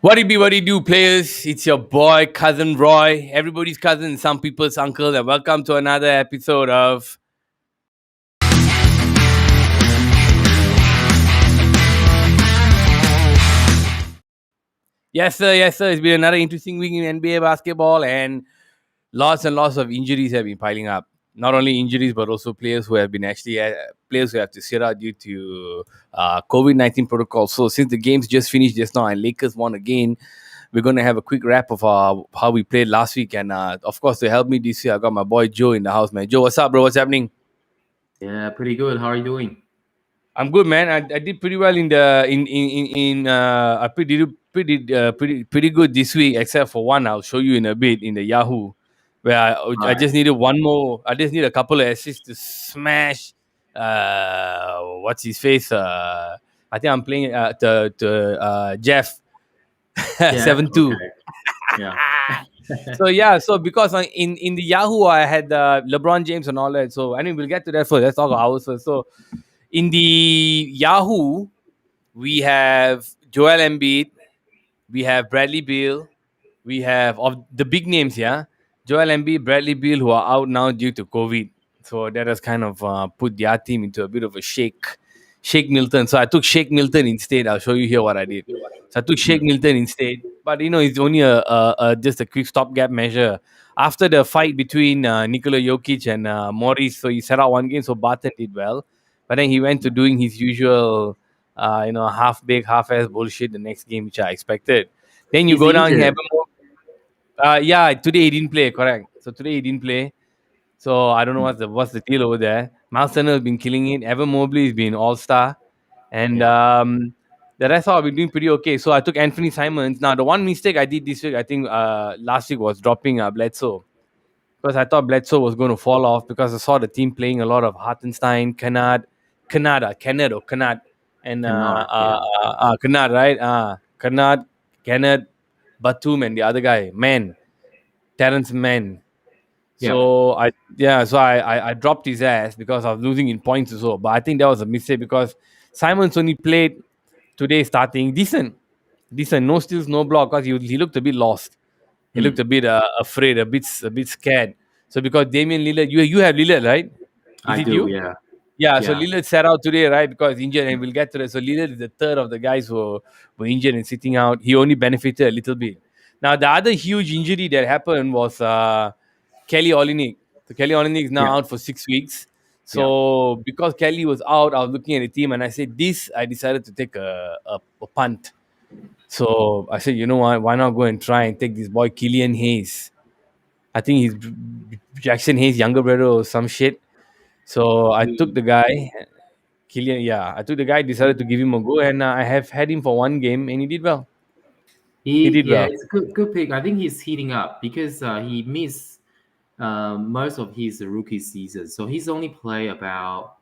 What it do, players? It's your boy, cousin Roy, everybody's cousin, some people's uncle, and welcome to another episode of. Yes, sir, yes, sir. It's been another interesting week in NBA basketball, and lots of injuries have been piling up. Not only injuries, but also players who have been players who have to sit out due to COVID-19 protocol. So since the games just finished just now and Lakers won again, we're going to have a quick wrap of how we played last week. And of course, to help me this year, I got my boy Joe in the house, man. Joe, what's up, bro? What's happening? Yeah, pretty good. How are you doing? I'm good, man. I did pretty well in the in I pretty good this week, except for one. I'll show you in a bit in the Yahoo, where All I right. just needed one more. I just need a couple of assists to smash. What's his face? I think I'm playing Jeff Yeah. 7-2. Okay. Yeah. So yeah, so because in the Yahoo I had LeBron James and all that. So I mean we'll get to that first. Let's talk about ours first. So in the Yahoo, we have Joel Embiid, we have Bradley Beal, we have of the big names, yeah, Joel Embiid, Bradley Beal, who are out now due to COVID. So that has kind of put their team into a bit of a Shake Milton. So I took Shake Milton instead. I'll show you here what I did. So I took Shake Mm. Milton instead, but it's only a just a quick stopgap measure. After the fight between Nikola Jokic and Morris, so he set out one game, so Barton did well, but then he went to doing his usual, half big, half ass bullshit the next game, which I expected. Then you He's go down here. injured. Yeah, today he didn't play. Correct. So today he didn't play. So I don't know Mm. what's the deal over there. Miles Turner has been killing it. Evan Mobley has been all star, and Yeah. the rest of been doing pretty okay. So I took Anthony Simons. Now the one mistake I did this week, I think last week, was dropping Bledsoe, because I thought Bledsoe was going to fall off because I saw the team playing a lot of Hartenstein, Kennard or Kennard, and Cannot. Yeah. Kennard, right? Kennard, Batum, and the other guy, Man, Terrence Mann. Yep. So I dropped his ass because I was losing in points as well. But I think that was a mistake because Simons only played today starting decent, no steals, no block, because he looked a bit lost. He looked Mm. a bit afraid, a bit scared. So because Damian Lillard, you have Lillard, right? Is I it do. you? Yeah. Yeah. So Yeah. Lillard sat out today, right? Because he's injured, and we'll get to that. So Lillard is the third of the guys who were injured and sitting out. He only benefited a little bit. Now the other huge injury that happened was Kelly Olynyk. So Kelly Olynyk is now Yeah. out for 6 weeks. Yeah. So because Kelly was out, I was looking at the team and I said, I decided to take a punt. So I said, you know what? Why not go and try and take this boy Killian Hayes? I think he's Jackson Hayes' younger brother or some shit. So I took He, the guy, Killian. Yeah, I took the guy. Decided to give him a go, and I have had him for one game, and he did well. He did yeah, well. it's a good pick. I think he's heating up because he missed most of his rookie season. So he's only played about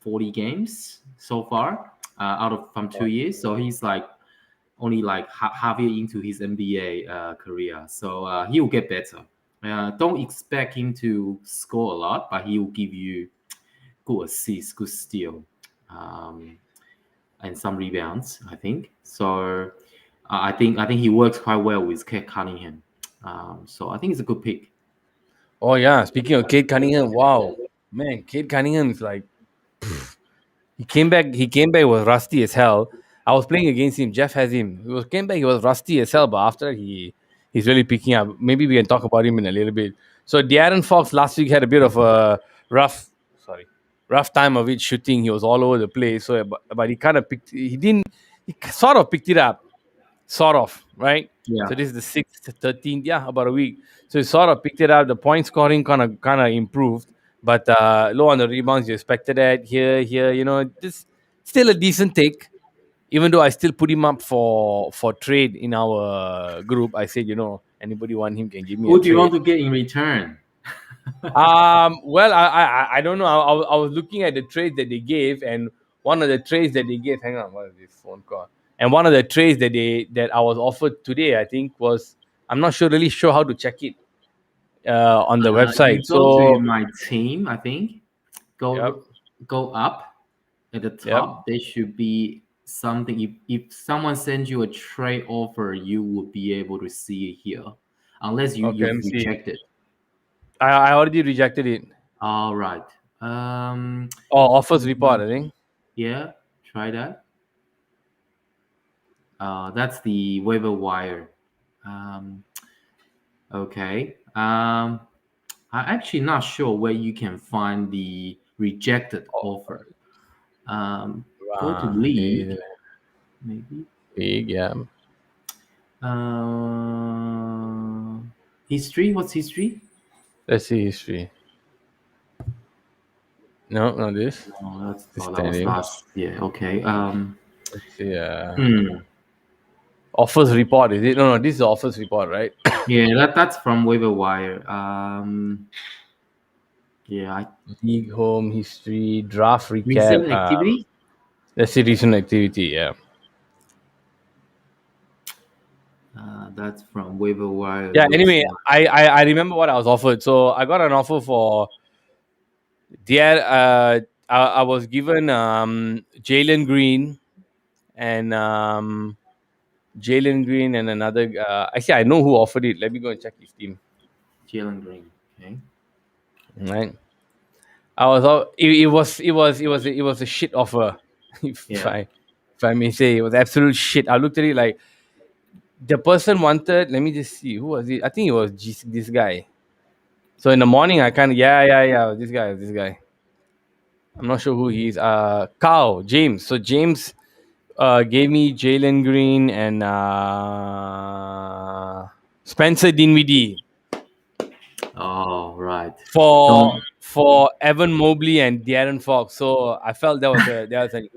40 games so far out of from 2 years. So he's like only like half year into his NBA career. So he'll get better. Don't expect him to score a lot, but he will give you good assists, good steal, um, and some rebounds. I think so. I think he works quite well with Cunningham. So I think it's a good pick. Oh yeah. Speaking of Kate Cunningham, wow, man, Kate Cunningham is like he came back. He came back was rusty as hell. I was playing against him. Jeff has him. Came back. He was rusty as hell, but after he's really picking up. Maybe we can talk about him in a little bit. So Darren Fox last week had a bit of a rough, sorry, rough time of it shooting. He was all over the place. So, but he kind of picked. He didn't. He sort of picked it up, sort of, right? Yeah. So this is the 6th, 13th, yeah, about a week. So he sort of picked it up. The point scoring kind of improved, but low on the rebounds. You expected that here. This still a decent take. Even though I still put him up for trade in our group, I said, anybody want him can give me a Who do you want trade. to get in return? Well, I don't know. I was looking at the trades that they gave, and one of the trades that they gave. Hang on, what is this phone call? And one of the trades that I was offered today, I think was, I'm not really sure how to check it on the You website. go to So my team. I think yep, go up at the yep. top. There should be. something. If someone sends you a trade offer, you would be able to see it here, unless Okay, let you've me see. rejected. I already rejected it. All right. Um, Oh, offers report, I think. yeah, try that. That's the waiver wire. Um, okay. I'm actually not sure where you can find the rejected Oh, offer. Um, go to wow. league, maybe. Big, yeah. Uh, history. What's history? Let's see history. No, not this. Oh, The that was standings. last. Yeah. Okay. Let's see. Hmm. Offers report, is it? No, no, this is the offers report, right? Yeah, that's from waiver wire. Yeah. League home history, draft recap. Recent activity. Let's see recent activity. Yeah. That's from waiver wire. Yeah. Looks Anyway, like. I remember what I was offered. So I got an offer for there. I was given Jalen Green and another. Actually, I know who offered it. Let me go and check his team. Jalen Green. Okay. Right. I was all. It was a shit offer. If Yeah. I may say, it was absolute shit. I looked at it like the person wanted. Let me just see who was it. I think it was this guy. So in the morning, I kind of yeah. This guy. I'm not sure who he is. Carl James. So James gave me Jalen Green and Spencer Dinwiddie Oh, right. for Don't. Evan Mobley and Darren Fox. So I felt that was an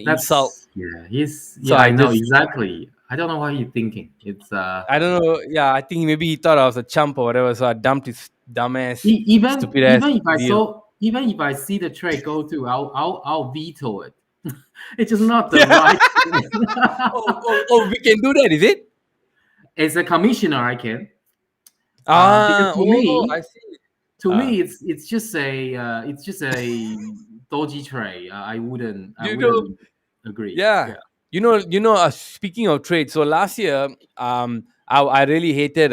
insult. That's yeah. He's So yeah. I I know just exactly. I don't know what he's thinking. It's I don't know. Yeah, I think maybe he thought I was a chump or whatever. So I dumped his dumbass, stupid ass deal. Even if I see the trade go through, I'll veto it. It's just not the right. We can do that, is it? As a commissioner, I can. Because I see. to Uh, me, it's just a dodgy trade. I you know, wouldn't agree. yeah, Yeah. speaking of trade, so last year, I really hated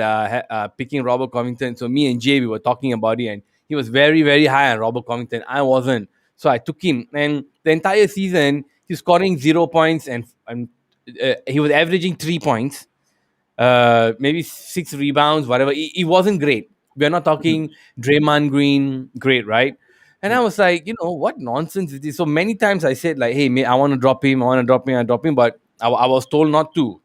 picking Robert Covington. So me and Jay, we were talking about it, and he was very, very high on Robert Covington. I wasn't, so I took him, and the entire season he's scoring 0 points, and he was averaging 3 points, maybe 6 rebounds, whatever. It wasn't great. We're not Mm, talking Draymond Green, great, right? And I mm, was like, what nonsense is this? So many times I said, like, hey, I want to drop him, I drop him, but I was told not to.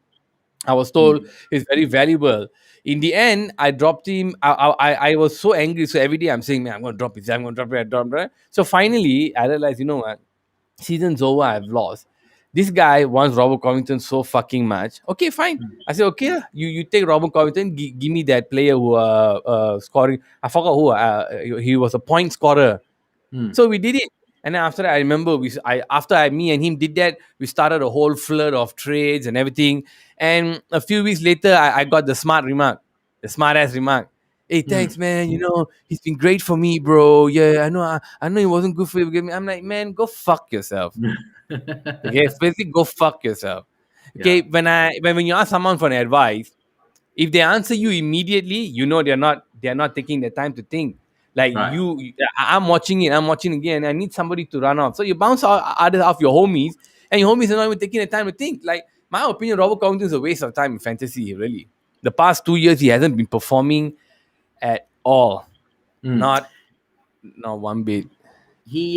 I was told mm, he's very valuable. In the end, I dropped him. I was so angry. So every day I'm saying, man, I'm going to drop it. I'm going to drop it. I drop it. So finally, I realized, what? Season's over. I've lost. This guy wants Robert Covington so fucking much. Okay, fine. mm, I said, okay, you take Robert Covington. Give me that player who scoring. I forgot who. He was a point scorer. mm, So we did it. And then after that, I remember me and him did that, we started a whole flood of trades and everything. And a few weeks later, I got the smart ass remark. Hey, mm. thanks, man. He's been great for me, bro. Yeah, I know he wasn't good for you. I'm like, man, go fuck yourself. Okay, basically, go fuck yourself. Okay, Yeah. when you ask someone for an advice, if they answer you immediately, they're not taking the time to think. Like Right. I'm watching it, I'm watching again. I need somebody to run off. So you bounce out other off your homies, and your homies are not even taking the time to think. Like my opinion, Robert Covington is a waste of time in fantasy. Really, the past 2 years he hasn't been performing at all. Mm. Not one bit. He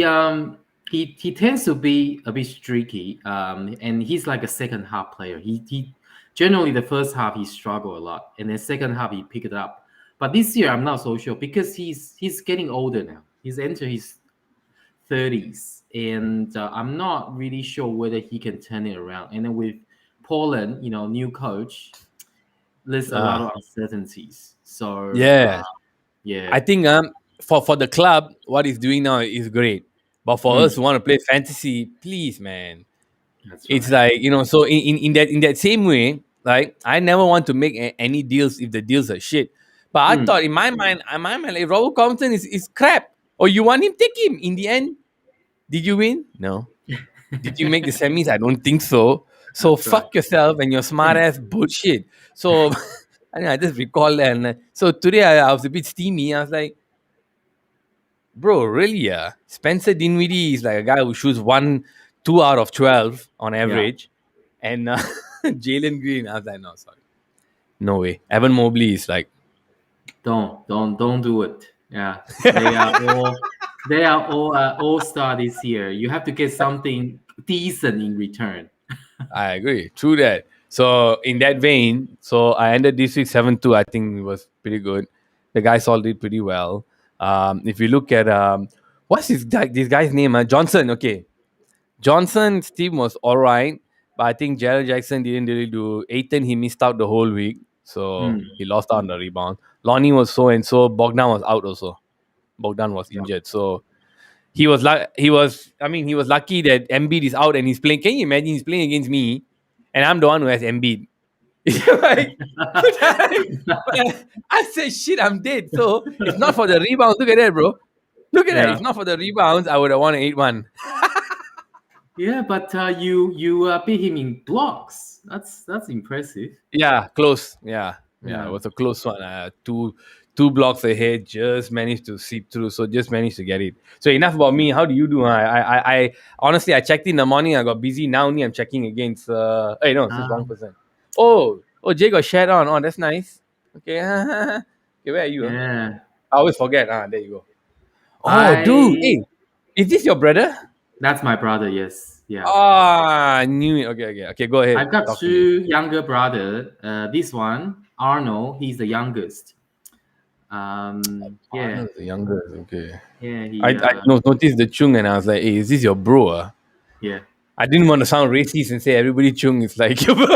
he tends to be a bit streaky. And he's like a second half player. He generally the first half he struggled a lot, and then second half he picked it up. But this year I'm not so sure because he's getting older now. He's entered his 30s, and I'm not really sure whether he can turn it around. And then with Poland, new coach, there's a lot Ah, of uncertainties. So yeah. I yeah, think for the club, what he's doing now is great. But for mm, us who want to play fantasy, please, man, that's it's right. like so in that same way, like I never want to make any deals if the deals are shit. But I Mm. thought in my mind, like Robert Compton is crap. Or you want him, take him. In the end, did you win? No. Did you make the semis? I don't think so. So That's right. fuck yourself and your smart ass bullshit. So I just recall that. And so today I was a bit steamy. I was like, bro, really? Yeah. Spencer Dinwiddie is like a guy who shoots 2 out of 12 on Yeah. average. And Jalen Green, I was like, no, sorry. No way. Evan Mobley is like, Don't do it. Yeah, they are all star this year. You have to get something decent in return. I agree. True that. So in that vein, so I ended this week 7-2. I think it was pretty good. The guys all did pretty well. If you look at what's this guy's name? Johnson. Okay, Johnson's team was all right, but I think Jared Jackson didn't really do. Aiton, he missed out the whole week, so Mm, he lost out on the rebound. Lonnie was so and so. Bogdan was out also. Bogdan was yeah. injured, so he was like he was. I mean, he was lucky that Embiid is out and he's playing. Can you imagine he's playing against me, and I'm the one who has Embiid. Like, I said, shit, I'm dead. So it's not for the rebounds. Look at that, bro. Look at that. Yeah. If not for the rebounds, I would have won an 8-1. Yeah, but you beat him in blocks. That's impressive. Yeah, close. Yeah, it Yeah. was a close one. Two blocks ahead, just managed to seep through. So just managed to get it. So enough about me. How do you do? I honestly, I checked in the morning. I got busy. Now only I'm checking against. Hey, no, this is wrong Um, person. Oh, Jay got shared on. Oh, that's nice. Okay, okay, where are you? yeah. I always forget. There you go. Oh, dude, I hey, is this your brother? That's my brother. Yes. Yeah. I knew it. Okay. Go ahead. I've got Talk to me. two younger brother. This one, Arnold, he's the youngest. Yeah, Arnold the younger. Okay. yeah, I noticed the chung and I was like, hey, is this your bro? yeah. I didn't want to sound racist and say everybody chung is like your bro.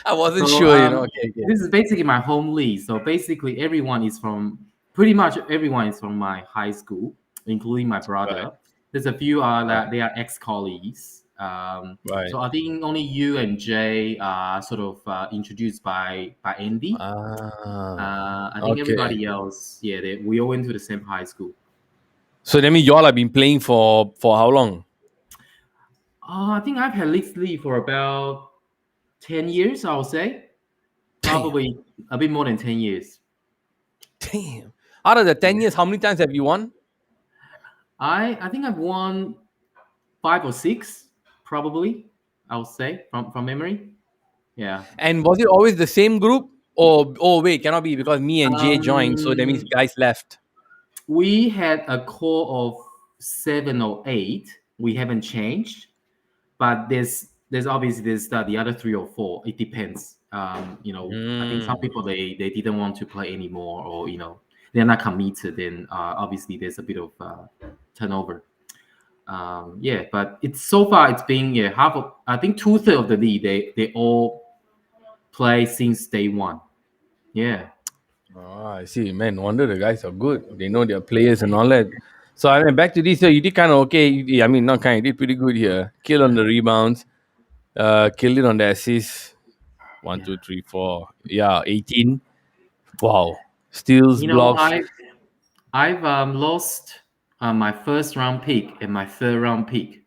I wasn't So sure. Okay. this is basically my home league. So basically, pretty much everyone is from my high school, including my Right. brother. There's a few Right. that they are ex-colleagues. Right. So I think only you and Jay are sort of introduced by Andy. I think Okay. everybody else, yeah, we all went to the same high school. So that means y'all have been playing for how long? I think I've had League League for about 10 years, I would say. Damn. Probably a bit more than 10 years. Damn. Out of the 10 Yeah. years, how many times have you won? I think I've won 5 or 6, probably, I would say, from memory. Yeah. And was it always the same group? Oh wait, cannot be because me and Jay joined, so that means Um, guys left. we had a core of 7 or 8. We haven't changed, but there's obviously the other 3 or 4. It depends. I think some Mm. people they didn't want to play anymore, or they're not committed. Then obviously there's a bit of turnover. Yeah, but it's been half of, I think 2/3 of the league they all play since day one. Yeah. Oh, I see. Man, no wonder the guys are good. They know their players and all that. So I mean, back to this. So you did kind of okay. I mean, not kind. You did pretty good here. Kill on the rebounds. Killed it on the assists. One, Yeah. two, three, four. Yeah, 18. Wow. Steals, You know, blocks. I've lost my first round pick and my third round pick.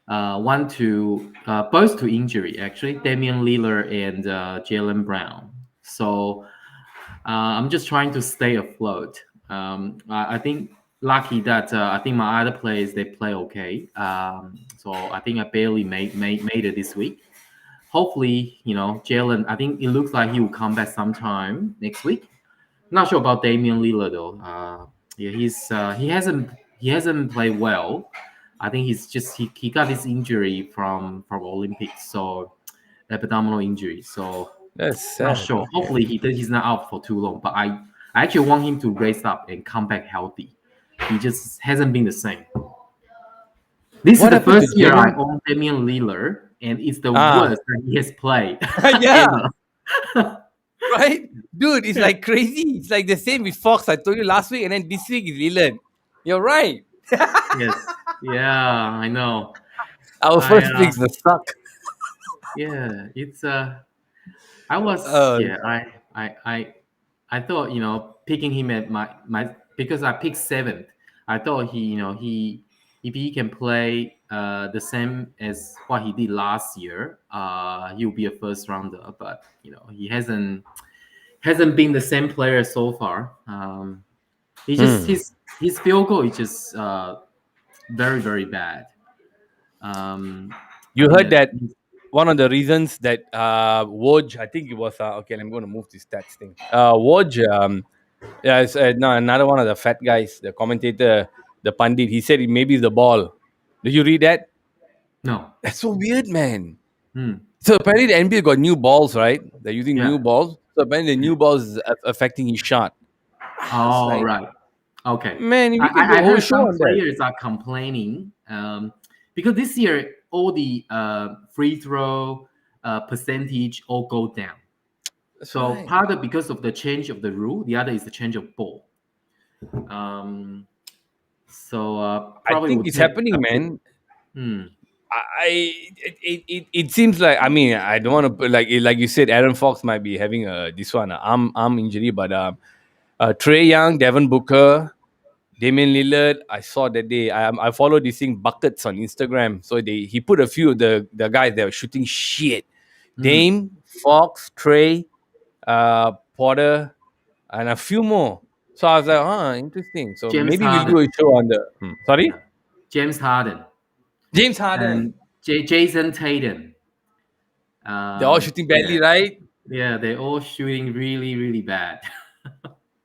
Both to injury actually, Damian Lillard and Jalen Brown. So I'm just trying to stay afloat. I think lucky that I think my other players they play okay. So I think I barely made it this week. Hopefully, Jalen. I think it looks like he will come back sometime next week. Not sure about Damian Lillard though. Yeah, he hasn't played well. I think he got this injury from Olympics, so abdominal injury. So That's not sad. sure. Okay. Hopefully he's not out for too long. But I actually want him to raise up and come back healthy. He just hasn't been the same. This is What the happened to first year I Jalen? own Damian Lillard, and it's the Ah, worst that he has played yeah, ever. right, dude. It's like crazy. It's like the same with Fox. I told you last week, and then this week is Leland. You're right. Yes. Yeah, I know. Our I first picks the suck. Yeah, it's I was Uh, yeah, I thought, picking him at my because I picked seventh. I thought he if he can play the same as what he did last year, he'll be a first rounder. But he hasn't been the same player so far. He just Hmm. his field goal is just very very bad. I You think heard that that one of the reasons that Woj, I think it was okay. I'm going to move this stats thing. Woj, yeah, it's, no, another one of the fat guys, the commentator, the pundit. He said it maybe it's the ball. Did you read that? no. That's so weird, man. Hmm. So apparently the NBA got new balls, right? They're using new Yeah. balls. So apparently the new balls is affecting his shot. It's All like, right. Okay. man, we can do I a whole heard show some on that. players are complaining because this year all the free throw percentage all go down. That's So right. part of because of the change of the rule, the other is the change of ball. Um, so I probably think will it's take a happening, bit. man. Hmm. It seems like, I mean, I don't want to put like you said, Aaron Fox might be having this one arm injury, but Trey Young, Devin Booker, Damian Lillard, I saw that day. I followed this thing buckets on Instagram. So he put a few of the guys that were shooting shit. Hmm. Dame, Fox, Trey, Porter, and a few more. So I was like, interesting. So James maybe we'll Harden. do a show on the. Sorry, Yeah. James Harden James Harden. and Jason Tatum. They're all shooting Yeah. badly, right? Yeah. They're all shooting really really bad.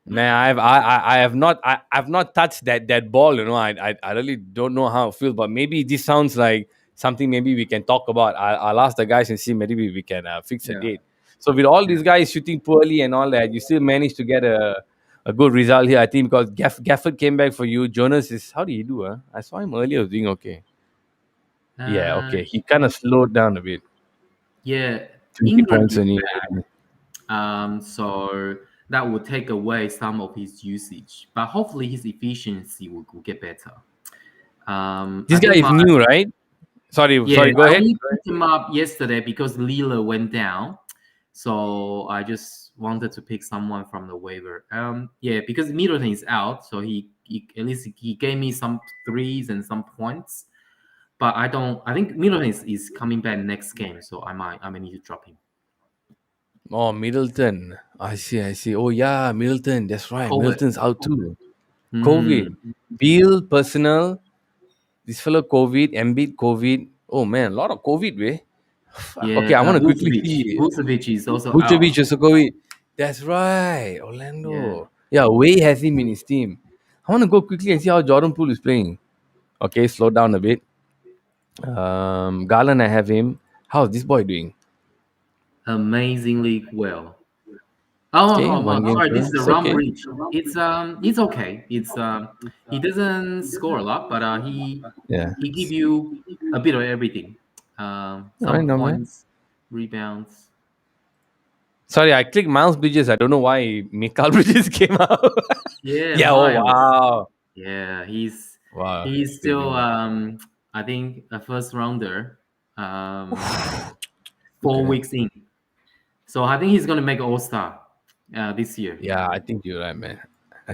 Man, I've not touched that ball. I really don't know how it feels, but maybe this sounds like something maybe we can talk about. I'll ask the guys and see maybe we can fix a Yeah. date. So with all Yeah. these guys shooting poorly and all that, you still managed to get a good result here. I think because Gafford came back for you. Jonas is, how did he do? I saw him earlier was doing okay. Yeah, okay. He kind of slowed down a bit. Yeah. 20 Ingram points is only. bad. So that will take away some of his usage, but hopefully his efficiency will get better. I This guy think is my new, right? Sorry. yeah, Go I ahead. only picked him up yesterday because Lila went down. So I just wanted to pick someone from the waiver. Yeah, because Middleton is out, so he at least he gave me some threes and some points. But I don't. I think Middleton is coming back next game, so I might need to drop him. Oh, Middleton. I see. Oh, yeah, Middleton. That's right. COVID. Middleton's out too. COVID. Hmm. Beal, personal. This fellow, COVID. Embiid, COVID. Oh, man. A lot of COVID, way. Fuck. Yeah, Okay, I want to quickly Vucevic. see. Vucevic is also out. Vucevic also COVID. That's right. Yeah. Orlando. Yeah, Way has him in his team. I want to go quickly and see how Jordan Poole is playing. Okay, slow down a bit. Garland, I have him. How's this boy doing? Amazingly well. Okay, one game Sorry, for this him. is a It's round okay. bridge. It's okay. He doesn't score a lot, but Yeah. he give you a bit of everything. All right, Some no man. points, rebounds. Sorry, I clicked Miles Bridges. I don't know why Mikal Bridges came out. Yeah, Yeah. Oh Miles. wow. Yeah, Wow. he's Good still name. I think a first rounder. Oof. Look at 4 that. weeks in, so I think he's gonna make All Star this year. Yeah, I think you're right, man.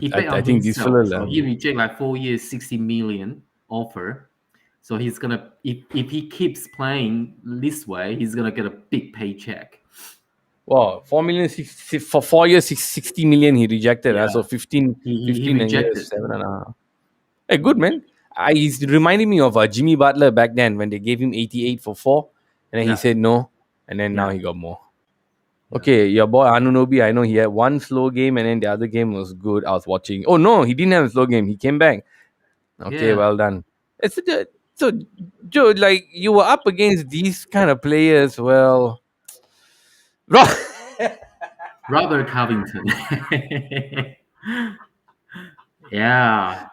He I, bet I on think this fellow. himself, so he reject like 4 years, 60 million offer. So he's gonna if he keeps playing this way, he's gonna get a big paycheck. Wow, 4 million for 4 years, 60 million he rejected. Yeah, So 15, he 15 a year, rejected. 7.5. Hey, good man. He's reminding me of Jimmy Butler back then when they gave him 88 for 4, and then he Yeah, said no, and then now yeah, he got more. yeah, Okay, your boy Anunobi, I know he had one slow game and then the other game was good. I was watching. Oh no, he didn't have a slow game. He came back. Okay, yeah. well done. It's so Joe, like you were up against these kind of players. Well, Robert Covington. Yeah,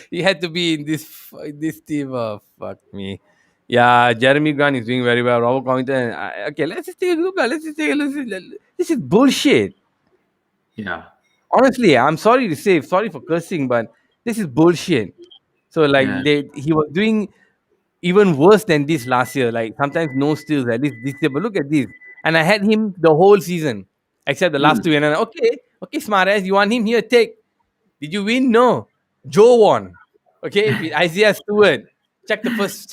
he had to be in this team. Oh, fuck me. Yeah, Jeremy Grant is doing very well. Robert Covington. Okay, let's just take a look. Let's just take a look. This is bullshit. yeah, Honestly, I'm sorry to say, sorry for cursing, but this is bullshit. So like yeah. he was doing even worse than this last year. Like sometimes no steals at least this year. But look at this. And I had him the whole season. Except the last Mm, two. And okay, smart ass, you want him here, take. Did you win? No. Joe won. Okay, Isaiah Stewart. Check the first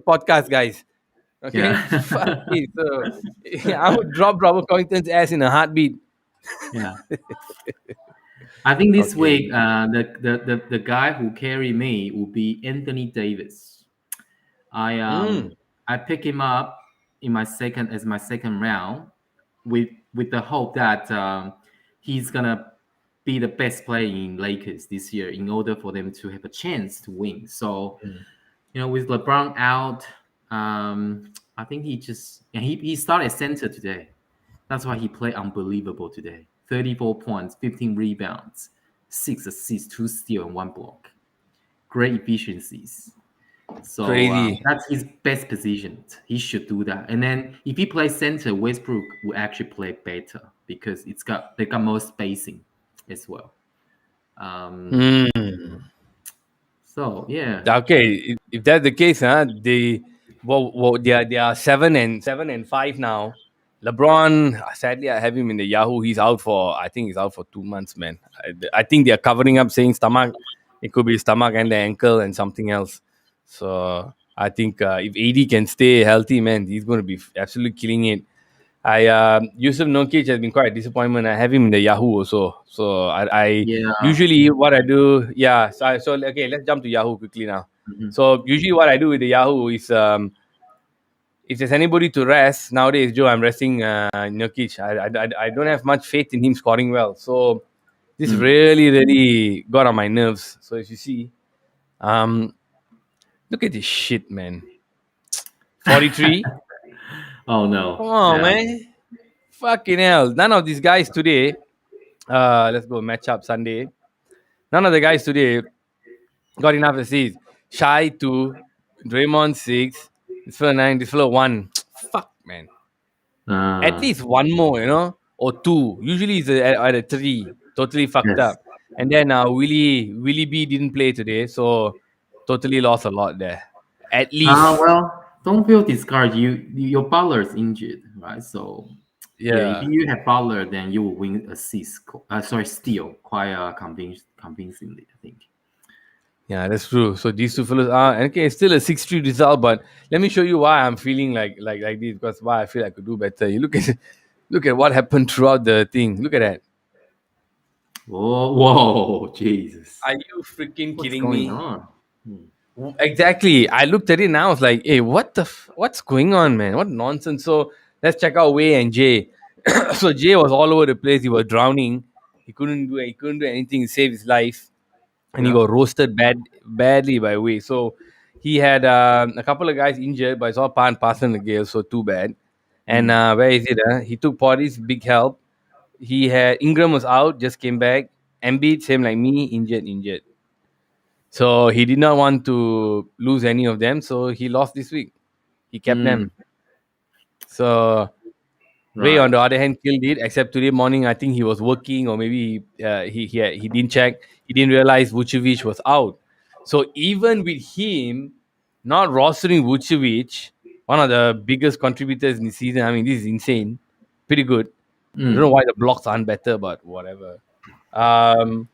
podcast, guys. Okay, Yeah. fuck it. So I would drop Robert Covington's ass in a heartbeat. Yeah. I think this Okay. week, the guy who carry me will be Anthony Davis. I Mm, um I pick him up in my second round with the hope that he's gonna be the best player in Lakers this year in order for them to have a chance to win. So with LeBron out, I think he started center today. That's why he played unbelievable today. 34 points, 15 rebounds, 6 assists, 2 steals, and 1 block. Great efficiencies. So crazy. that's his best position. He should do that. And then if he plays center, Westbrook will actually play better because they got more spacing as well. Um, Mm. so yeah, Okay, if that's the case, they are 7-5 now. LeBron, sadly, I have him in the Yahoo. I think he's out for 2 months, man. I think they are covering up saying stomach. It could be stomach and the ankle and something else. So I think if AD can stay healthy, man, he's going to be absolutely killing it. Yusuf Nurkic has been quite a disappointment. I have him in the Yahoo also. So I yeah. usually what I do, yeah. So okay, let's jump to Yahoo quickly now. Mhm. So usually what I do with the Yahoo is if there's anybody to rest nowadays, Joe, I'm resting Nurkic. I don't have much faith in him scoring well. So this Mm. really got on my nerves. So if you see, um, look at this shit, man. 43. Oh no. Come on, Yeah. man. Fucking hell. None of these guys today. Let's go match up Sunday. None of the guys today got enough assists. Shy 2, Draymond 6, this fella 9, this fella 1. Fuck, man. At Uh, least one more, or 2. Usually it's at a 3. Totally fucked yes. up. And then Willie B didn't play today, so totally lost a lot there. At least. Well, don't feel discouraged. Your Butler is injured, right? So yeah, if Yeah. you have Butler, then you will win assist. Steal quite convincingly, I think. Yeah, that's true. So these two fellas are okay. It's still a 6-3 result, but let me show you why I'm feeling like this because why I feel I could do better. You look at what happened throughout the thing. Look at that. Whoa, whoa, Jesus! Are you freaking What's kidding going me? on? Hmm. Exactly. I looked at it now. I was like, hey, what's going on, man? What nonsense. So let's check out Wei and Jay. So Jay was all over the place. He was drowning. He couldn't do anything to save his life. And he Yeah. got roasted badly by Wei. So he had a couple of guys injured, but it's all part and parcel in the gale, so too bad. And Hmm. where is it? He took Potty's big help. He had Ingram was out, just came back. Embiid, same like me, injured. So he did not want to lose any of them, so he lost this week. He kept Hmm. them. So Ray, on Right. the other hand, killed it. Except today morning, I think he was working, or maybe he didn't check. He didn't realize Vucevic was out. So even with him not rostering Vucevic, one of the biggest contributors in the season. I mean, this is insane. Pretty good. I don't know Hmm. why the blocks aren't better, but whatever. Um,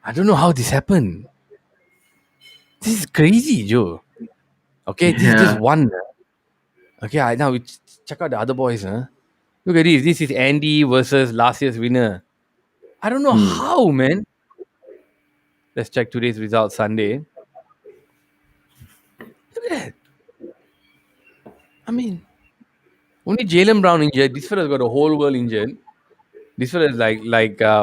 I don't know how this happened. This is crazy, Joe. Okay, this is just Yeah. one. Okay, now we check out the other boys. Huh? Look at this. This is Andy versus last year's winner. I don't know Hmm. how, man. Let's check today's result Sunday. Look at that. I mean, only Jalen Brown injured. This fella's got the whole world injured. This fella's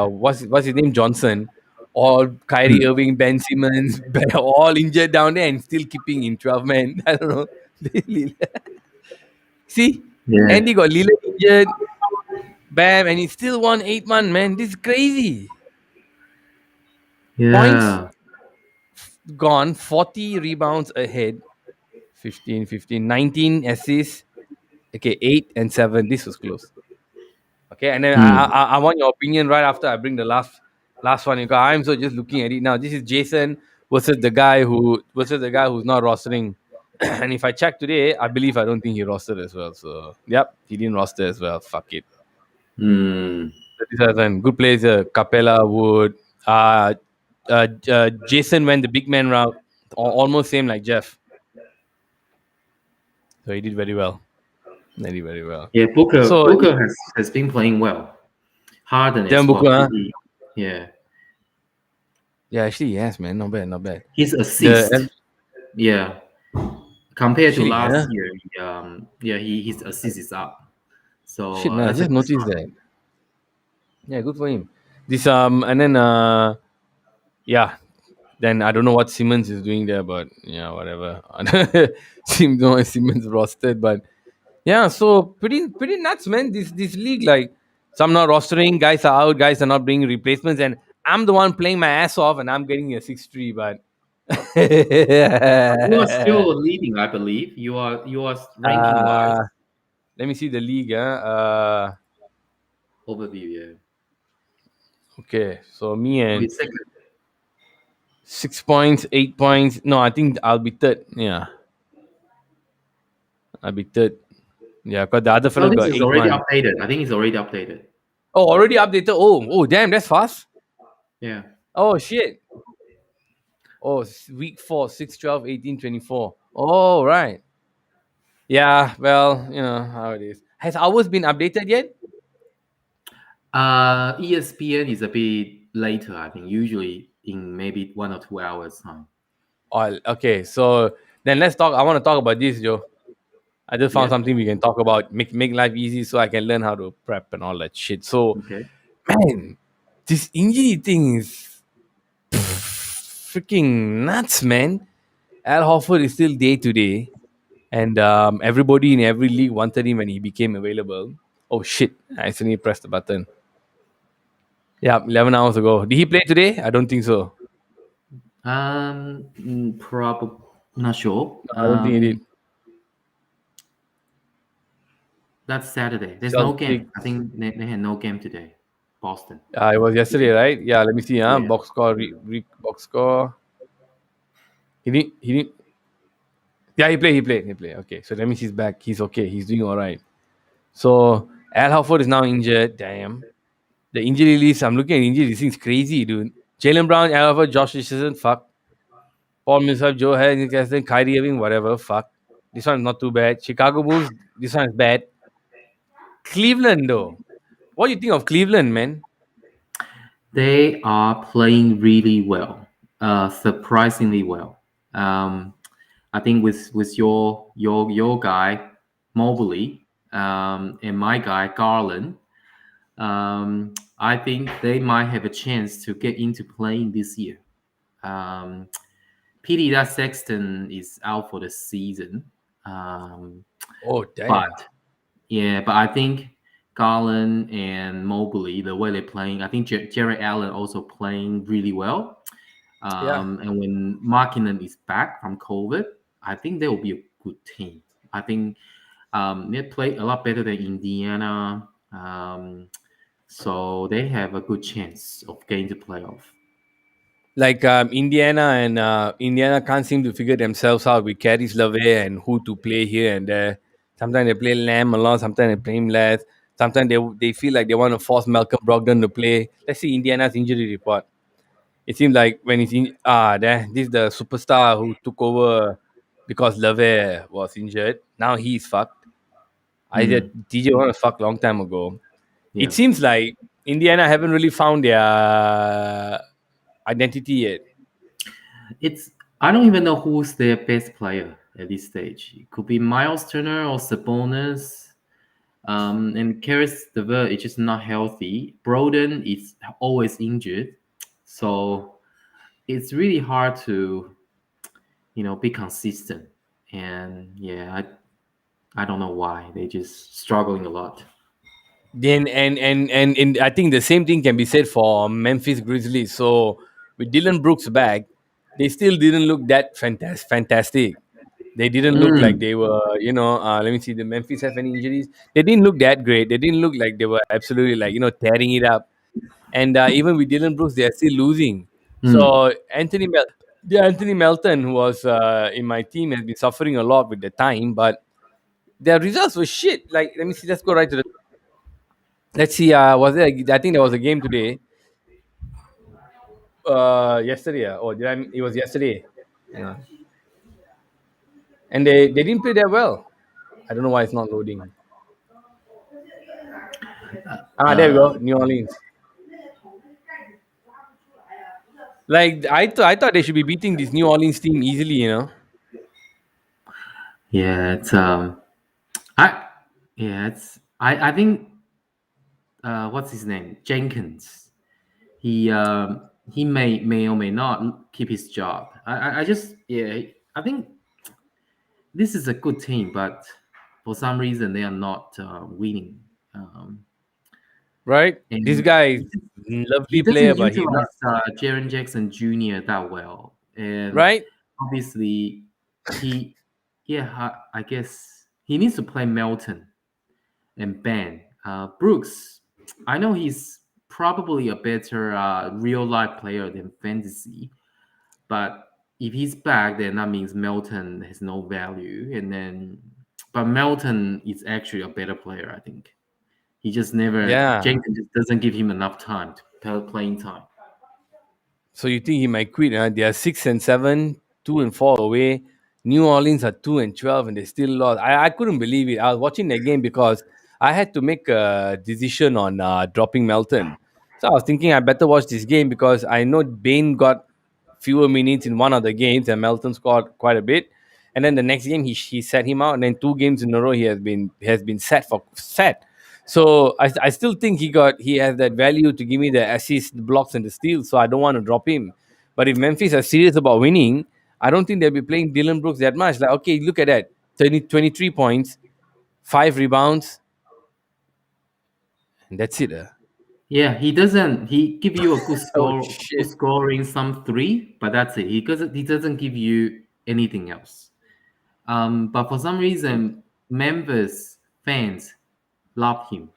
what's his name? Johnson. All Kyrie Hmm. Irving, Ben Simmons, all injured down there and still keeping in 12 men. I don't know. See, Yeah. Andy got Lillard injured. Bam, and he still won 8-1, man. This is crazy. Points Yeah. gone, 40 rebounds ahead. 15, 19 assists. Okay, 8 and 7. This was close. Okay, and then I, Hmm. I I want your opinion right after I bring the last one. Because I'm so just looking at it now. This is Jason versus the guy who's not rostering. And if I check today, I don't think he rostered as well. So yep, he didn't roster as well. Fuck it. Hmm. 37. Good players. Capella, Wood. Jason went the big man route. almost same like Jeff. So he did very well. Very very well. Yeah, Booker So Booker has been playing well. Harden Devin as well. Booker, huh? Yeah, Yeah, actually yes, man, not bad, not bad. his The assist. Yeah, compared to shit, last yeah, year, yeah, his assist is up. So shit, man, I that's a just good noticed start. that. Yeah, good for him. This and then yeah, then I don't know what Simmons is doing there, but yeah, whatever. Seems no Simmons rostered, but yeah, so pretty nuts, man. This league, like some not rostering, guys are out, guys are not bringing replacements, and I'm the one playing my ass off, and I'm getting a 6-3. But You are still leading, I believe. You are ranking uh, wise let me see the league. overview. Yeah, Okay, so me so and he's second. 6 points, 8 points. No, I think I'll be third. Yeah, I'll be third. Yeah, because the other No, fellow this got is eight already one. updated. I think it's already updated. Oh, already updated. Oh, damn, that's fast. Yeah. Oh shit. Oh, week 4, 6, 12, 18, 24. Oh, right. Yeah, well, you know how it is. Has ours been updated yet? ESPN is a bit later, I think, usually in maybe 1 or 2 hours time. Oh, okay. So then let's talk. I want to talk about this, Joe. I just found Yeah. something we can talk about. Make life easy so I can learn how to prep and all that shit. So, Okay. man, this injury thing is freaking nuts, man. Al Horford is still day to day, and everybody in every league wanted him when he became available. Oh shit! I accidentally pressed the button. Yeah, 11 hours ago. Did he play today? I don't think so. Probably not sure. No, I don't think he did. That's Saturday. There's no game. I Celtics. think they had no game today. Boston. It was yesterday, right? Yeah, let me see. Yeah. Box score, box score. He didn't. He didn't. Yeah, he played. He played. He played. Okay, so that means he's back. He's okay. He's doing all right. So Al Horford is now injured. Damn. The injury list. I'm looking at injury. This thing's crazy, dude. Jalen Brown, Al Horford, Josh Richardson. Fuck. Paul Millsap, Joe Harris, Kyrie Irving. Whatever. Fuck. This one's not too bad. Chicago Bulls. This one's bad. Cleveland, though. What do you think of Cleveland, man? They are playing really well, surprisingly well. I think with your guy Mobley, and my guy Garland, I think they might have a chance to get into playing this year. Um, Pity that Sexton is out for the season. Um, Oh, but damn. yeah, but I think Garland and Mobley, the way they're playing, I think Jared Allen also playing really well. Yeah. And when Markkinen is back from COVID, I think they will be a good team. I think they play a lot better than Indiana, so they have a good chance of getting to playoff. Like Indiana can't seem to figure themselves out with Caris LeVert and who to play here and there. Sometimes they play Lamb a lot, sometimes they play him less. Sometimes they feel like they want to force Malcolm Brogdon to play. Let's see Indiana's injury report. It seems like when he's in there, this is the superstar who took over because LeVert was injured. Now he's fucked. I Mm, did DJ was fucked long time ago. It yeah, seems like Indiana haven't really found their identity yet. it's I don't even know who's their best player at this stage. It could be Miles Turner or Sabonis. And Karis LeVert is just not healthy. Broden is always injured, so it's really hard to be consistent. And yeah, I don't know why they just struggling a lot. Then and I think the same thing can be said for Memphis Grizzlies. So with Dylan Brooks back, they still didn't look that fantastic. They didn't look like Mm, they were, let me see, the Memphis have any injuries? They didn't look that great. They didn't look like they were absolutely like, tearing it up. And even with Dylan Brooks, they are still losing. mm. So Anthony Melton, who was in my team, has been suffering a lot with the time, but their results were shit. Like, let me see, let's go right to the let's see. Was there? I think there was a game today. Yesterday. Or did I? It was yesterday. Hang on. And they didn't play that well. I don't know why it's not loading. There we Uh, go. New Orleans. Like I thought they should be beating this New Orleans team easily. yeah, I I think what's his name, Jenkins. He may or may not keep his job. I just yeah I think this is a good team, but for some reason they are not winning. Um, Right? This and guy is he he lovely player, doesn't but he's not utilize Jaren Jackson Jr. that well, and right. obviously he yeah I guess he needs to play Melton and Ben. Brooks, I know he's probably a better real life player than fantasy, but if he's back, then that means Melton has no value, and then but Melton is actually a better player, I think. He just never Yeah. Jenkins just doesn't give him enough time to playing time. So you think he might quit? Huh? They are 6-7, 2-4 away. New Orleans are 2-12, and they still lost. I couldn't believe it. I was watching the game because I had to make a decision on dropping Melton. So I was thinking I better watch this game because I know Bain got fewer minutes in one of the games, and Melton scored quite a bit. And then the next game he set him out, and then 2 games in a row he has been set. So I still think he has that value to give me the assist, the blocks, and the steals. So I don't want to drop him. But if Memphis are serious about winning, I don't think they'll be playing Dylan Brooks that much. Like, okay, look at that. 23 points, 5 rebounds, and that's it. Yeah, he doesn't. He give you a Oh good shit. scoring some three, but that's it. He doesn't give you anything else. But for some reason, Memphis fans love him.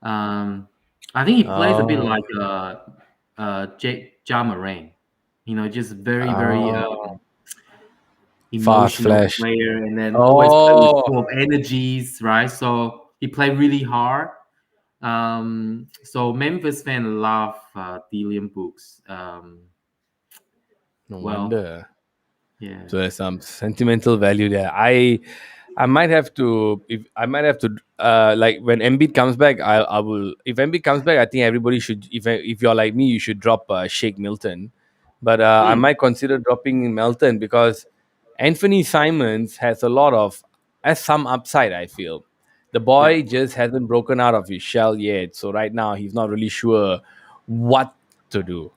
Um, I think he plays a bit Oh, like Ja Morant. Just very very oh, fast emotional flash. player, and then always play with Oh, full of energies, right? So he played really hard. So Memphis fans love Dylan Brooks. no Well, wonder. yeah, So there's some sentimental value there. I might have to if I might have to like when Embiid comes back, I will if Embiid comes back, I think everybody should if you're like me, you should drop Shake Milton. But I mm, might consider dropping Milton because Anthony Simons has some upside, I feel. The boy yep, just hasn't broken out of his shell yet. So right now he's not really sure what to do.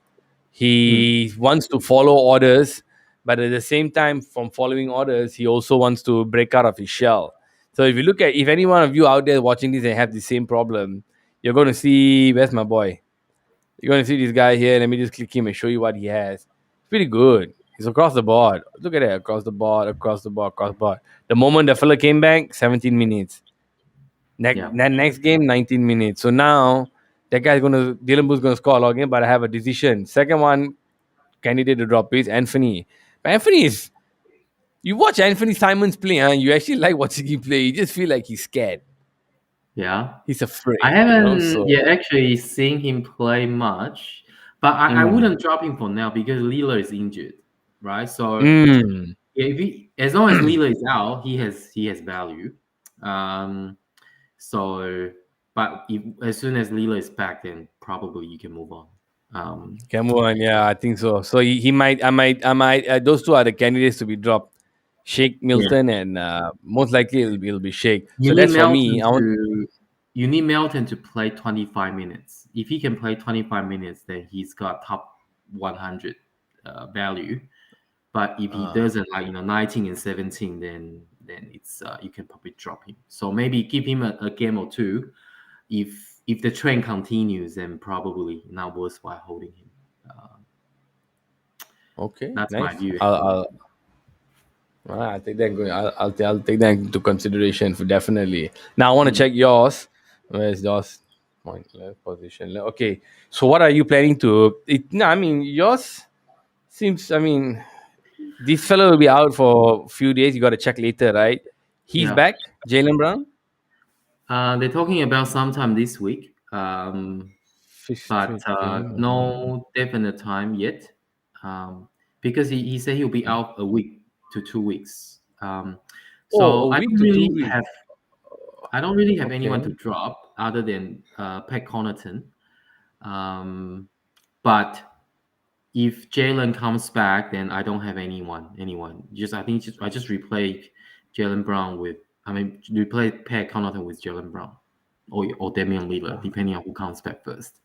mm, He wants to follow orders, but at the same time, from following orders, he also wants to break out of his shell. So if any one of you out there watching this and have the same problem, you're going to see, where's my boy? You're going to see this guy here. Let me just click him and show you what he has. It's pretty good. He's across the board. Look at that, across the board, across the board, across the board. The moment the fella came back, 17 minutes. yeah, Next game, 19 minutes. So now Dylan Boo's gonna score a lot again, but I have a decision. Second one, candidate to drop is Anthony. But Anthony is you watch Anthony Simons play, you actually like watching him play. You just feel like he's scared. yeah. He's I afraid. haven't So yet actually seen him play much, but I mm, wouldn't drop him for now because Lillard is injured, right? So mm, yeah, as long as Lillard is out, he has value. Um, so, but as soon as Lillard is back, then probably you can move on. come on, yeah, I think so. So he might, I might. Those two are the candidates to be dropped. Shake Yeah, Milton and most likely it'll be Shake. you So need that's for Melton me. I want. to you need Melton to play 25 minutes. If he can play 25 minutes, then he's got top 100 value. But if he Uh, doesn't, like 19 and 17, then it's you can probably drop him. So maybe give him a game or two. If the trend continues, then probably not worthwhile holding him. Uh, okay, that's my nice. view. I'll take that. I'll take that into consideration for definitely. Now I want to Mm. check yours. Where's yours? Point left position. Okay. So what are you planning to? No, I mean yours seems. I mean this fellow will be out for a few days. You got to check later, right? He's Yeah. back, Jalen Brown. They're talking about sometime this week, Fifth but straight game. no definite time yet. Um, because he said he'll be out a week to 2 weeks. Oh, So a week to 2 weeks. I don't really have anyone to Okay. drop other than Pat Connaughton. Um, but if Jalen comes back, then I don't have anyone. I just replay Jalen Brown with replay Pat Connaughton with Jalen Brown or Damian Lillard, depending on who comes back first.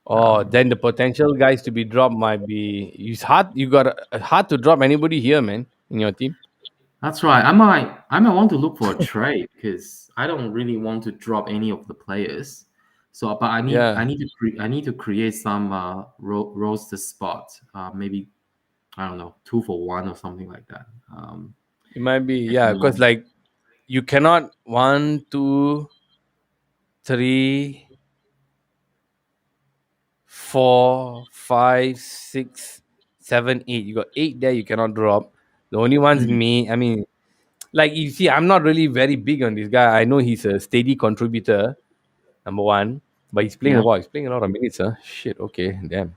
Oh, then the potential guys to be dropped might be. It's hard. You got hard to drop anybody here, man, in your team. That's right. I might want to look for a trade because I don't really want to drop any of the players. So, but Yeah, I need to create some roster spots. Maybe I don't know, 2 for 1 or something like that. it might be. And, Yeah, because like you cannot 1, 2, 3, 4, 5, 6, 7, 8. You got 8 there. You cannot drop. The only one's mm, me. I mean, like you see, I'm not really very big on this guy. I know he's a steady contributor, number one, but he's playing a yeah, lot. He's playing a lot of minutes, huh? Shit. Okay, damn.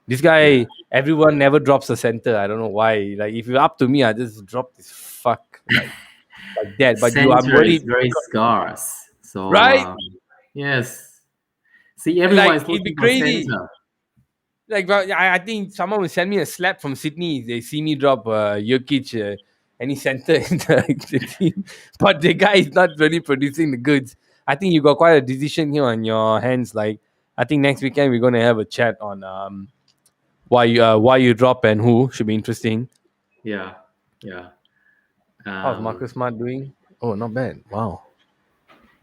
This yeah. guy, everyone never drops a center. I don't know why. Like if you're up to me, I just drop this fuck like that. But I'm Center is worried very because scarce. So right, yes. See, everyone like is it'd be looking for crazy. center. Like but I think someone will send me a slap from Sydney. They see me drop Jokic, any center in the team, but the guy is not really producing the goods. I think you got quite a decision here on your hands. Like I think next weekend we're gonna have a chat on why you drop and who should be interesting. Yeah, yeah. How's Um, Marcus Smart doing? Oh, not bad. Wow.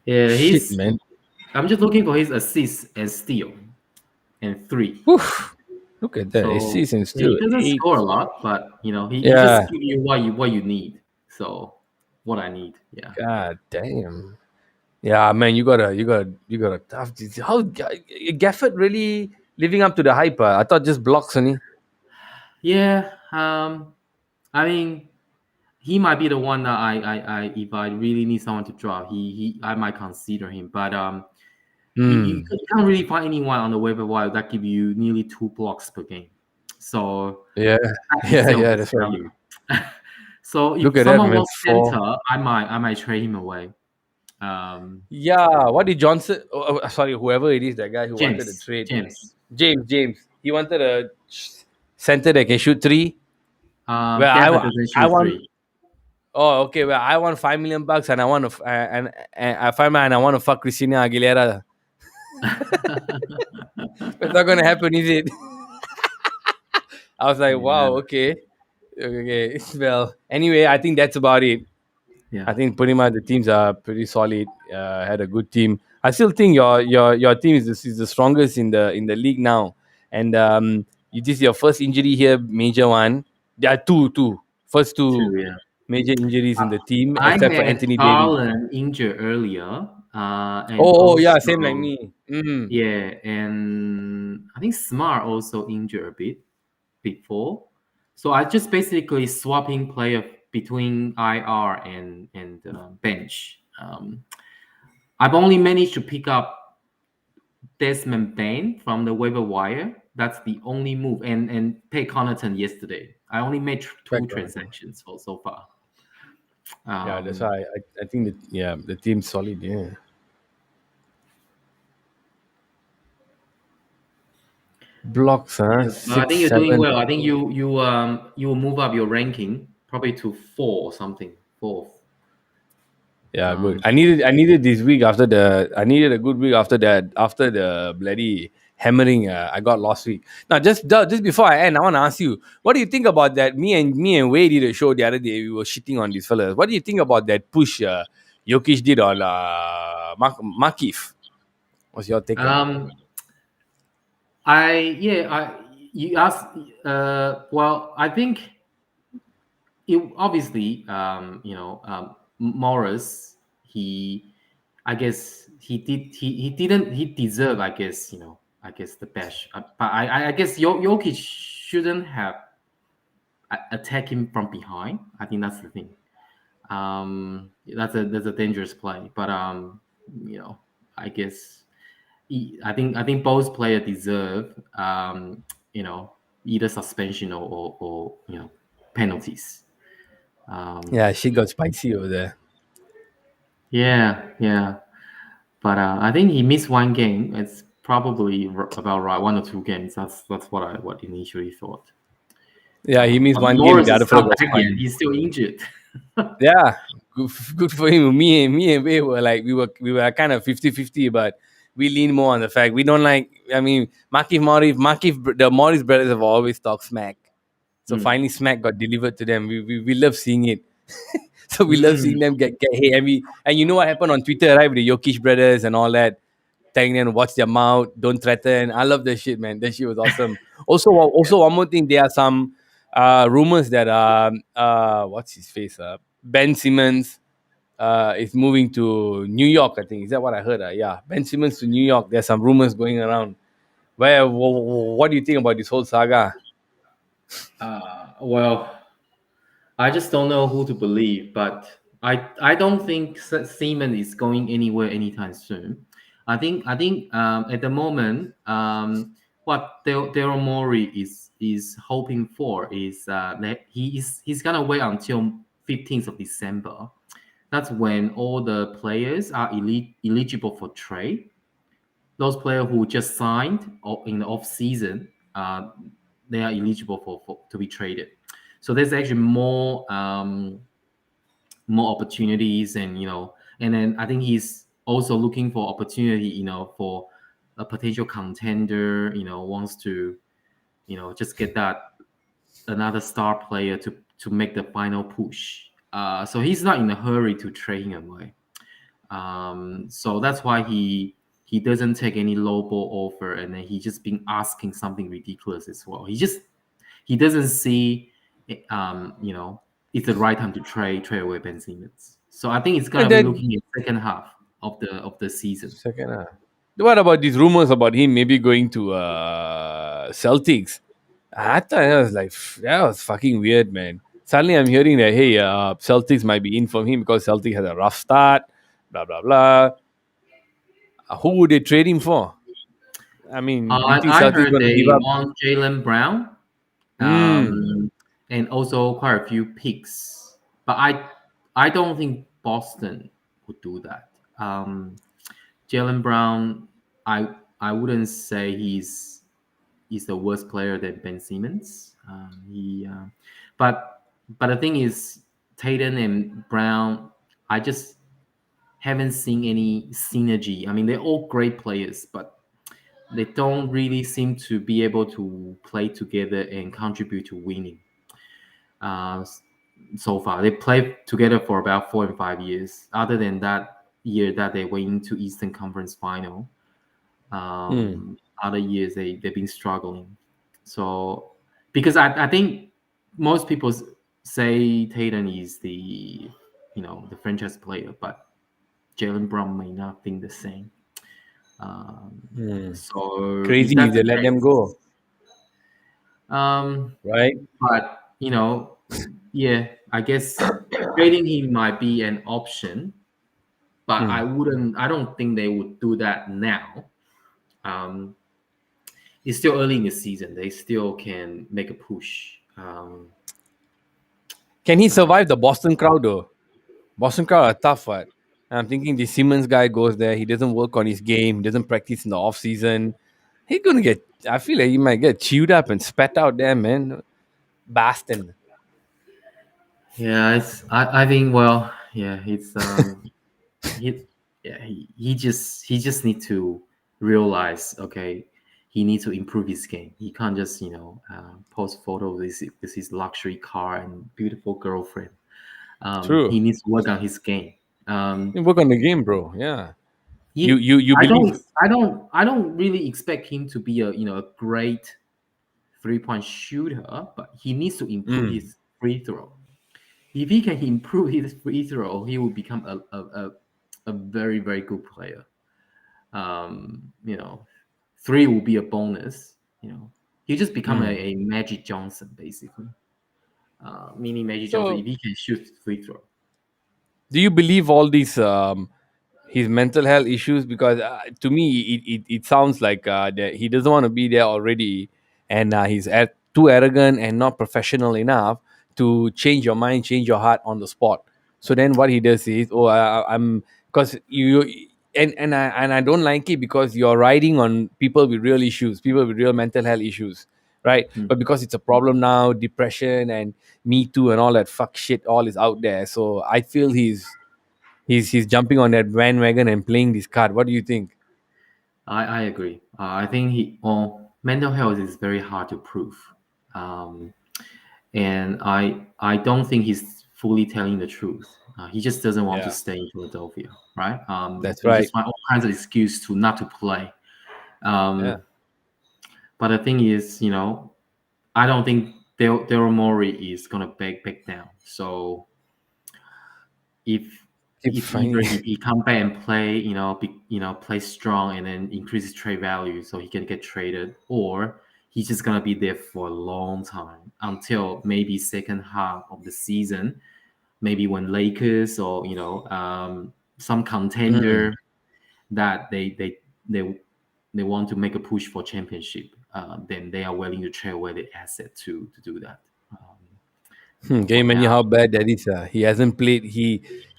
yeah, Shit, man. I'm just looking for his assist and steal and three. Woof. Look at that. It's So season yeah, he still doesn't eight. score a lot, but he just Yeah. give you what you need. So what I need, yeah. God damn. Yeah, man. You got a tough. How Gafford really living up to the hype? I thought just blocks only. Yeah, I mean, he might be the one that if I really need someone to draw, I might consider him. But Hmm. you can't really find anyone on the waiver wire that give you nearly 2 blocks per game. So Yeah. that Yeah. itself Yeah. is That's right. value. So Look if at that, someone man. wants Four. center, I might trade him away. Um, Yeah. What did Johnson? Sorry, whoever it is, that guy who wanted to trade. James, James. He wanted a center that can shoot three. Well, Gafford doesn't I shoot want. three. Oh, okay. Well, I want $5 million, and I want to and I find and I want to fuck Christina Aguilera. It's not gonna happen, is it? I was like, Yeah, wow, okay, okay. Well, anyway, I think that's about it. yeah. I think pretty much the teams are pretty solid. Had a good team. I still think your team is the strongest in the league now. And this is your first injury here, major one. There are first True, two yeah. major injuries in the team, I except for had Anthony Davis. Harlan injured earlier, and Oh, yeah, same like also me. Mm. yeah, and I think Smart also injured a bit before. So I just basically swapping player between IR and bench. I've only managed to pick up Desmond Bain from the waiver wire. That's the only move, and pay Connaughton yesterday. I only made two Back on. transactions so far. Yeah, that's Um, why I think that yeah the team's solid. Yeah. Blocks, huh? Yeah, but I think Six, you're doing seven. well. I think you will move up your ranking probably to 4 or something. Fourth. Yeah, good. Um, I needed this week after I needed a good week after that after the bloody hammering I got last week. Now just before I end, I want to ask you, what do you think about that? Me and Wade did a show the other day. We were shitting on these fellas. What do you think about that push Jokic did on Markif? What's your take on it? um, I you asked. Well, I think it obviously Morris, I guess he didn't he deserve, I guess, I guess the best. But I guess Jokic shouldn't have attacked him from behind. I think that's the thing. That's a dangerous play. But I guess I think both players deserve. You know. either suspension or penalties. Yeah, Um, shit got spicy over there. yeah, yeah. But I think he missed one game. It's probably about right, 1 or 2 games. That's what initially thought. Yeah, he missed But one game. Morris The other is fellow not was back yet. fine. He's still injured. Yeah, good for him. Me and Wei were like we were kind of 50-50, but we lean more on the fact we don't like. I mean, the Morris brothers have always talked smack. So Mm. finally, smack got delivered to them. We love seeing it. So we love Mm. seeing them get hate. And you know what happened on Twitter, right? With the Jokic brothers and all that, telling them to watch their mouth, don't threaten. I love that shit, man. That shit was awesome. Also one more thing, there are some rumors that what's his face? Ben Simmons is moving to New York. I think is that what I heard? Yeah, Ben Simmons to New York. There's some rumors going around. What do you think about this whole saga? Well, I just don't know who to believe, but I don't think Seaman is going anywhere anytime soon. I think at the moment, what Daryl Morey is hoping for is that he's gonna wait until 15th of December. That's when all the players are eligible for trade. Those players who just signed in the off season, they are eligible for to be traded. So there's actually more opportunities, and then I think he's also looking for opportunity, for a potential contender, wants to, just get that another star player to make the final push. So he's not in a hurry to trade him away. So that's why he doesn't take any low ball offer, and then he just been asking something ridiculous as well. He doesn't see, it's the right time to trade away Ben Simmons. So I think it's And gonna be then looking at second half of the season. second, what about these rumors about him maybe going to Celtics? I thought that was like that was fucking weird, man. Suddenly I'm hearing that hey, Celtics might be in for him because Celtics has a rough start. Blah blah blah. Who would they trade him for? I mean, do you think I Celtics heard gonna give they up? want Jalen Brown, Hmm. and also quite a few picks, but I don't think Boston would do that. Jalen Brown, I wouldn't say he's the worst player than Ben Simmons. But but the thing is, Tatum and Brown, I just haven't seen any synergy. I mean, they're all great players, but they don't really seem to be able to play together and contribute to winning. Uh, so far, they played together for about 4 and 5 years. Other than that year that they went into Eastern Conference Final, Hmm. other years they've been struggling. So because I think most people say Tatum is the franchise player, but Jalen Brown may not think the same. Um, Hmm. so if Crazy if that's they the let them case, go, um, right? but yeah, I guess trading him might be an option, but Hmm. I don't think they would do that now. Um, it's still early in the season. They still can make a push. Can he Uh, survive the Boston crowd though? Boston crowd are tough, what? I'm thinking the Simmons guy goes there. He doesn't work on his game. He doesn't practice in the off season. He's gonna get. I feel like he might get chewed up and spat out there, man. Boston. yeah, I think, well, yeah, it's he yeah he just need to realize, okay, he needs to improve his game. He can't just post photos with his luxury car and beautiful girlfriend. He True. needs to work on his game. Um, You work on the game, bro. Yeah. You he, you you I don't believe? I don't I don't really expect him to be a great 3-point shooter, but he needs to improve Mm. his free throw. If he can improve his free throw, he will become a very, very good player. Um, you know, three will be a bonus. He just become a, Mm. a Magic Johnson basically, mini Magic Johnson if So, he can shoot free throw. do you believe all these his mental health issues? Because to me, it sounds like that he doesn't want to be there already, and he's at too arrogant and not professional enough to change your mind, change your heart on the spot. So then what he does is, oh, I'm because you, and I don't like it because you're riding on people with real issues, people with real mental health issues, right? Hmm. But because it's a problem now, depression and Me Too and all that fuck shit, all is out there. So I feel he's jumping on that bandwagon and playing this card. What do you think? I agree. I think mental health is very hard to prove, um, and I don't think he's fully telling the truth. He just doesn't want to Yeah, stay in Philadelphia, right? that's He right. just find all kinds of excuse to not to play. Yeah. Um, but the thing is, I don't think Daryl Morey is gonna back down. So if Keep if either finding. he come back and play, play strong and then increase his trade value so he can get traded, or he's just gonna be there for a long time until maybe second half of the season, maybe when Lakers or some Mm. contender that they they want to make a push for championship, then they are willing to trade away the asset to do that. Can you For imagine now, how bad that is? He hasn't played.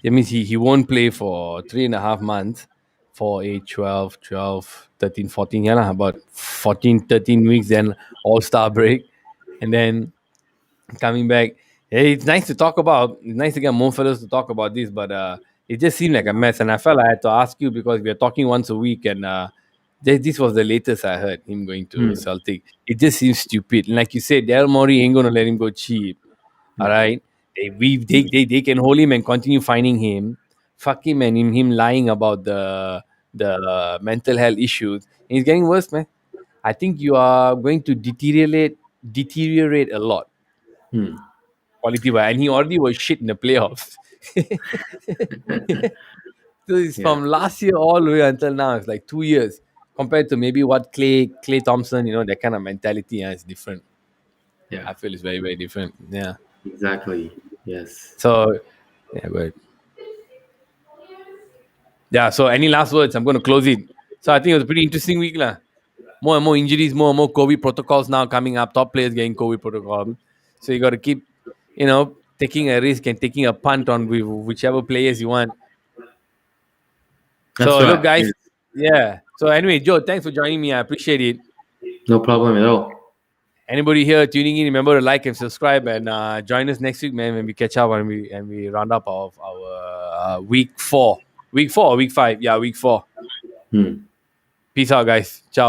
That means he won't play for 3.5 months for a 12, 13, 14. Yeah, lah, about 14, 13 weeks, then all star break. And then coming back. Hey, it's nice to talk about. It's nice to get more fellows to talk about this, but it just seemed like a mess. And I felt I had to ask you because we are talking once a week, and this was the latest I heard him going to hmm, Celtic. It just seems stupid. And like you said, Daryl Morey ain't gonna let him go cheap. All yeah, right, they can hold him and continue finding him, fuck him and him lying about the mental health issues. And it's getting worse, man. I think you are going to deteriorate a lot hmm, quality wise, and he already was shit in the playoffs. So it's yeah, from last year all the way until now. It's like 2 years compared to maybe what Clay Thompson, that kind of mentality. Yeah, it's different. yeah, I feel it's very very different. Yeah. exactly. Yes. So yeah, but yeah. So any last words? I'm going to close it. So I think it was a pretty interesting week, lah. More and more injuries, more and more COVID protocols now coming up. Top players getting COVID protocol. So you got to keep, taking a risk and taking a punt on whichever players you want. That's So look, right. Yes. guys. Yeah. So anyway, Joe, thanks for joining me. I appreciate it. No problem at all. Anybody here tuning in, remember to like and subscribe, and join us next week, man, when we catch up and we round up our week 4, week 4 or week 5. Yeah, week 4. Hmm. Peace out, guys. Ciao.